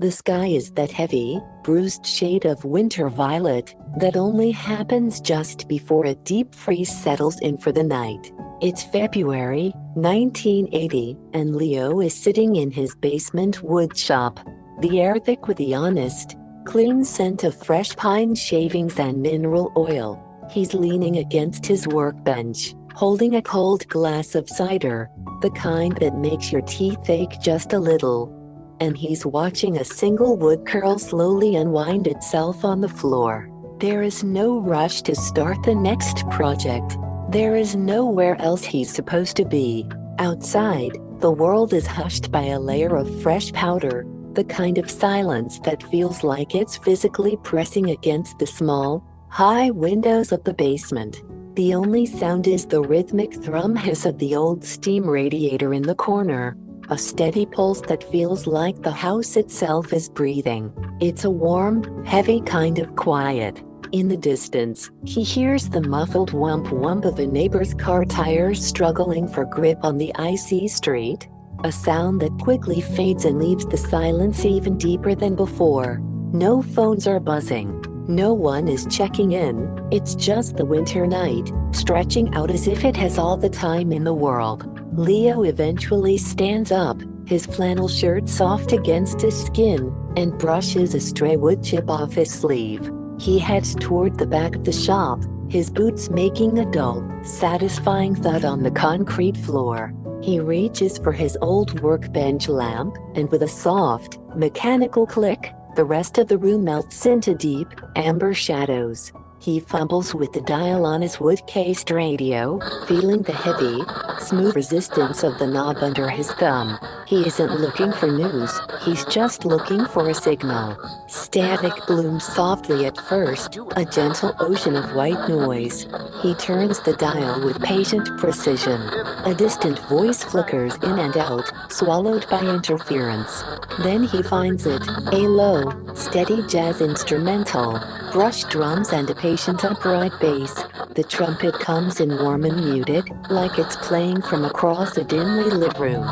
The sky is that heavy, bruised shade of winter violet that only happens just before a deep freeze settles in for the night. It's February, 1980, and Leo is sitting in his basement woodshop. The air thick with the honest, clean scent of fresh pine shavings and mineral oil. He's leaning against his workbench, holding a cold glass of cider, the kind that makes your teeth ache just a little. And he's watching a single wood curl slowly unwind itself on the floor. There is no rush to start the next project. There is nowhere else he's supposed to be. Outside, the world is hushed by a layer of fresh powder, the kind of silence that feels like it's physically pressing against the small, high windows of the basement. The only sound is the rhythmic thrum hiss of the old steam radiator in the corner, a steady pulse that feels like the house itself is breathing. It's a warm, heavy kind of quiet. In the distance, he hears the muffled whump-whump of a neighbor's car tires struggling for grip on the icy street, a sound that quickly fades and leaves the silence even deeper than before. No phones are buzzing. No one is checking in. It's just the winter night, stretching out as if it has all the time in the world. Leo eventually stands up, his flannel shirt soft against his skin, and brushes a stray wood chip off his sleeve. He heads toward the back of the shop, his boots making a dull, satisfying thud on the concrete floor. He reaches for his old workbench lamp, and with a soft, mechanical click, the rest of the room melts into deep, amber shadows. He fumbles with the dial on his wood-cased radio, feeling the heavy, smooth resistance of the knob under his thumb. He isn't looking for news, he's just looking for a signal. Static blooms softly at first, a gentle ocean of white noise. He turns the dial with patient precision. A distant voice flickers in and out, swallowed by interference. Then he finds it, a low, steady jazz instrumental, brush drums and a patient upright bass. The trumpet comes in warm and muted, like it's playing from across a dimly lit room.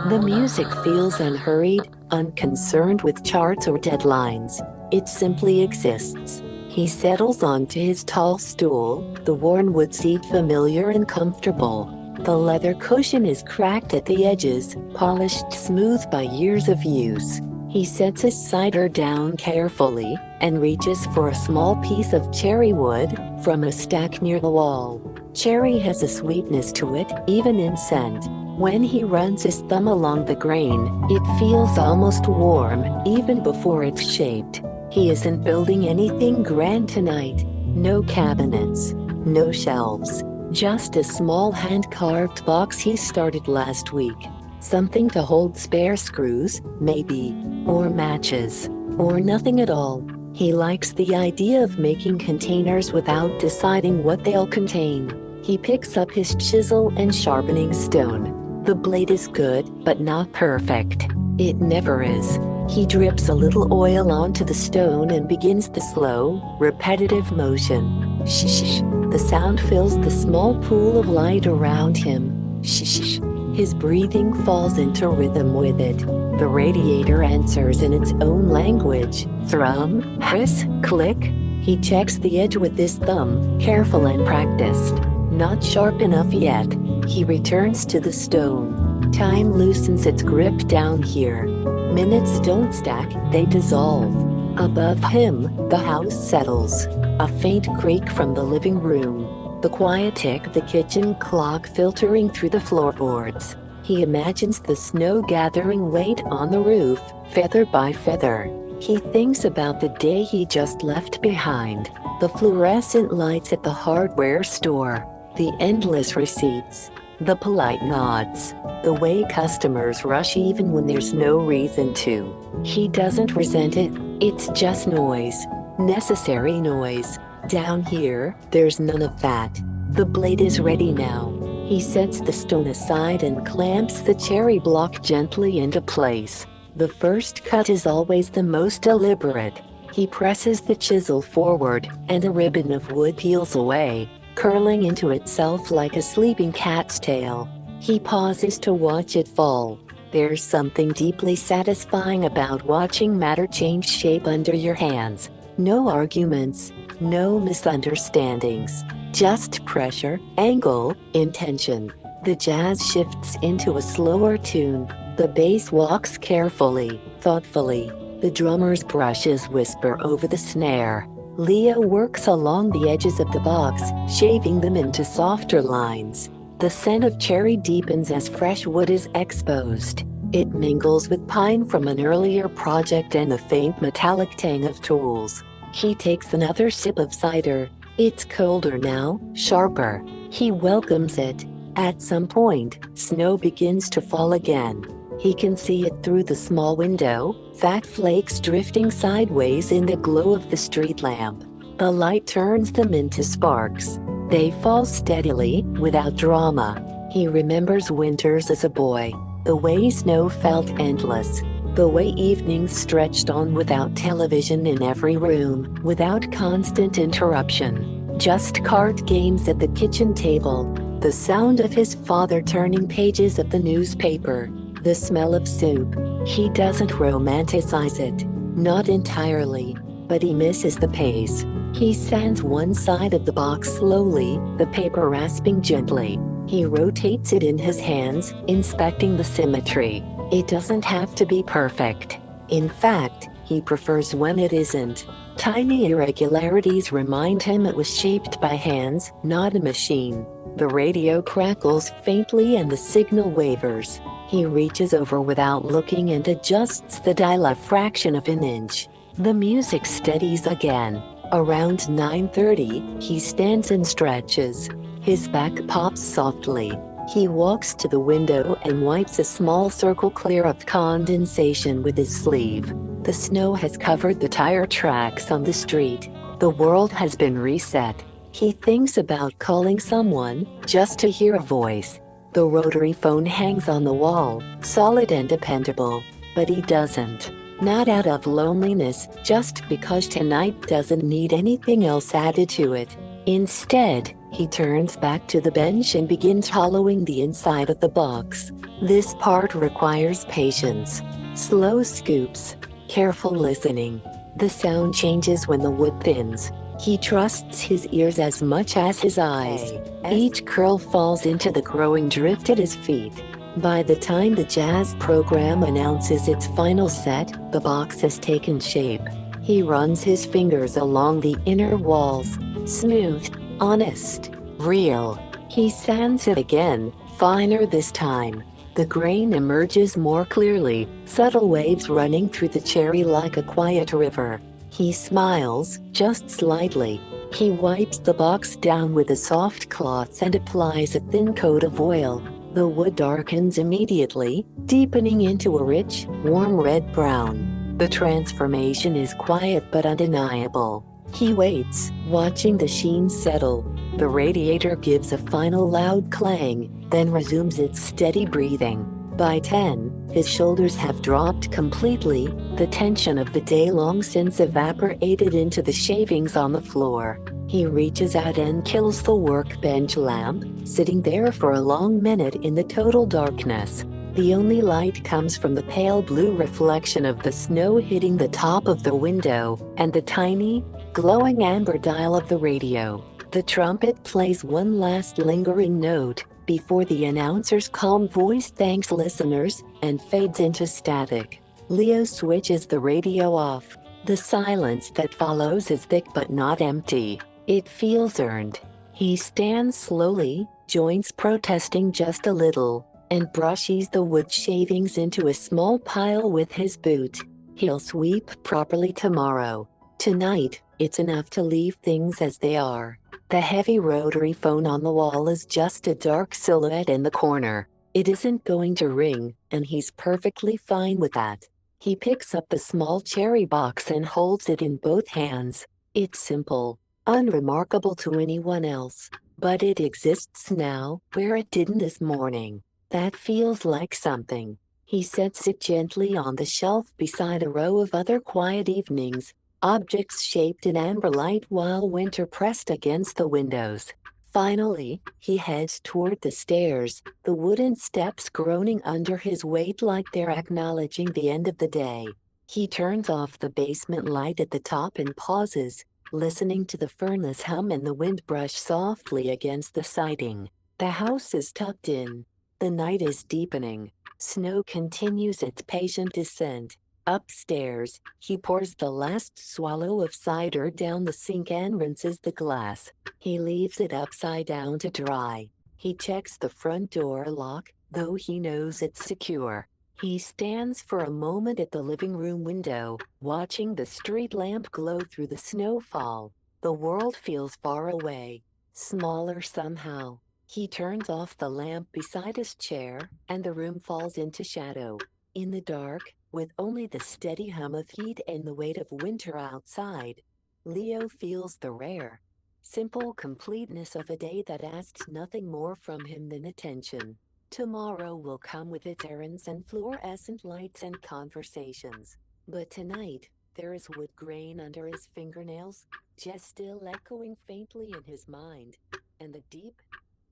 The music feels unhurried, unconcerned with charts or deadlines. It simply exists. He settles onto his tall stool, the worn wood seat familiar and comfortable. The leather cushion is cracked at the edges, polished smooth by years of use. He sets his cider down carefully and reaches for a small piece of cherry wood from a stack near the wall. Cherry has a sweetness to it, even in scent. When he runs his thumb along the grain, it feels almost warm, even before it's shaped. He isn't building anything grand tonight. No cabinets, no shelves, just a small hand-carved box he started last week. Something to hold spare screws, maybe, or matches, or nothing at all. He likes the idea of making containers without deciding what they'll contain. He picks up his chisel and sharpening stone. The blade is good, but not perfect. It never is. He drips a little oil onto the stone and begins the slow, repetitive motion. Shh. The sound fills the small pool of light around him. Shh. His breathing falls into rhythm with it. The radiator answers in its own language. Thrum, hiss, click. He checks the edge with his thumb, careful and practiced. Not sharp enough yet. He returns to the stone. Time loosens its grip down here. Minutes don't stack, they dissolve. Above him, the house settles. A faint creak from the living room. The quiet tick of the kitchen clock filtering through the floorboards. He imagines the snow gathering weight on the roof, feather by feather. He thinks about the day he just left behind. The fluorescent lights at the hardware store. The endless receipts. The polite nods. The way customers rush even when there's no reason to. He doesn't resent it, it's just noise. Necessary noise. Down here, there's none of that. The blade is ready now. He sets the stone aside and clamps the cherry block gently into place. The first cut is always the most deliberate. He presses the chisel forward, and a ribbon of wood peels away, curling into itself like a sleeping cat's tail. He pauses to watch it fall. There's something deeply satisfying about watching matter change shape under your hands. No arguments, no misunderstandings. Just pressure, angle, intention. The jazz shifts into a slower tune. The bass walks carefully, thoughtfully. The drummer's brushes whisper over the snare. Leo works along the edges of the box, shaving them into softer lines. The scent of cherry deepens as fresh wood is exposed. It mingles with pine from an earlier project and the faint metallic tang of tools. He takes another sip of cider. It's colder now, sharper. He welcomes it. At some point, snow begins to fall again. He can see it through the small window, fat flakes drifting sideways in the glow of the street lamp. The light turns them into sparks. They fall steadily, without drama. He remembers winters as a boy. The way snow felt endless. The way evenings stretched on without television in every room, without constant interruption. Just card games at the kitchen table. The sound of his father turning pages of the newspaper. The smell of soup. He doesn't romanticize it. Not entirely. But he misses the pace. He sands one side of the box slowly, the paper rasping gently. He rotates it in his hands, inspecting the symmetry. It doesn't have to be perfect. In fact, he prefers when it isn't. Tiny irregularities remind him it was shaped by hands, not a machine. The radio crackles faintly and the signal wavers. He reaches over without looking and adjusts the dial a fraction of an inch. The music steadies again. Around 9:30, he stands and stretches. His back pops softly. He walks to the window and wipes a small circle clear of condensation with his sleeve. The snow has covered the tire tracks on the street. The world has been reset. He thinks about calling someone, just to hear a voice. The rotary phone hangs on the wall, solid and dependable. But he doesn't. Not out of loneliness, just because tonight doesn't need anything else added to it. Instead, he turns back to the bench and begins hollowing the inside of the box. This part requires patience. Slow scoops. Careful listening. The sound changes when the wood thins. He trusts his ears as much as his eyes. Each curl falls into the growing drift at his feet. By the time the jazz program announces its final set, the box has taken shape. He runs his fingers along the inner walls. Smooth, honest, real. He sands it again, finer this time. The grain emerges more clearly, subtle waves running through the cherry like a quiet river. He smiles, just slightly. He wipes the box down with a soft cloth and applies a thin coat of oil. The wood darkens immediately, deepening into a rich, warm red-brown. The transformation is quiet but undeniable. He waits, watching the sheen settle. The radiator gives a final loud clang, then resumes its steady breathing. By 10, his shoulders have dropped completely, the tension of the day long since evaporated into the shavings on the floor. He reaches out and kills the workbench lamp, sitting there for a long minute in the total darkness. The only light comes from the pale blue reflection of the snow hitting the top of the window, and the tiny, glowing amber dial of the radio. The trumpet plays one last lingering note, before the announcer's calm voice thanks listeners, and fades into static. Leo switches the radio off. The silence that follows is thick but not empty. It feels earned. He stands slowly, joints protesting just a little, and brushes the wood shavings into a small pile with his boot. He'll sweep properly tomorrow. Tonight, it's enough to leave things as they are. The heavy rotary phone on the wall is just a dark silhouette in the corner. It isn't going to ring, and he's perfectly fine with that. He picks up the small cherry box and holds it in both hands. It's simple. Unremarkable to anyone else, but it exists now, where it didn't this morning. That feels like something. He sets it gently on the shelf beside a row of other quiet evenings, objects shaped in amber light while winter pressed against the windows. Finally, he heads toward the stairs, the wooden steps groaning under his weight like they're acknowledging the end of the day. He turns off the basement light at the top and pauses, listening to the furnace hum and the wind brush softly against the siding. The house is tucked in. The night is deepening. Snow continues its patient descent. Upstairs, he pours the last swallow of cider down the sink and rinses the glass. He leaves it upside down to dry. He checks the front door lock, though he knows it's secure. He stands for a moment at the living room window, watching the street lamp glow through the snowfall. The world feels far away, smaller somehow. He turns off the lamp beside his chair, and the room falls into shadow. In the dark, with only the steady hum of heat and the weight of winter outside, Leo feels the rare, simple completeness of a day that asks nothing more from him than attention. Tomorrow will come with its errands and fluorescent lights and conversations. But tonight, there is wood grain under his fingernails, just still echoing faintly in his mind, and the deep,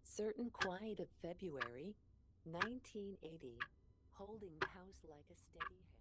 certain quiet of February, 1980, holding the house like a steady hand.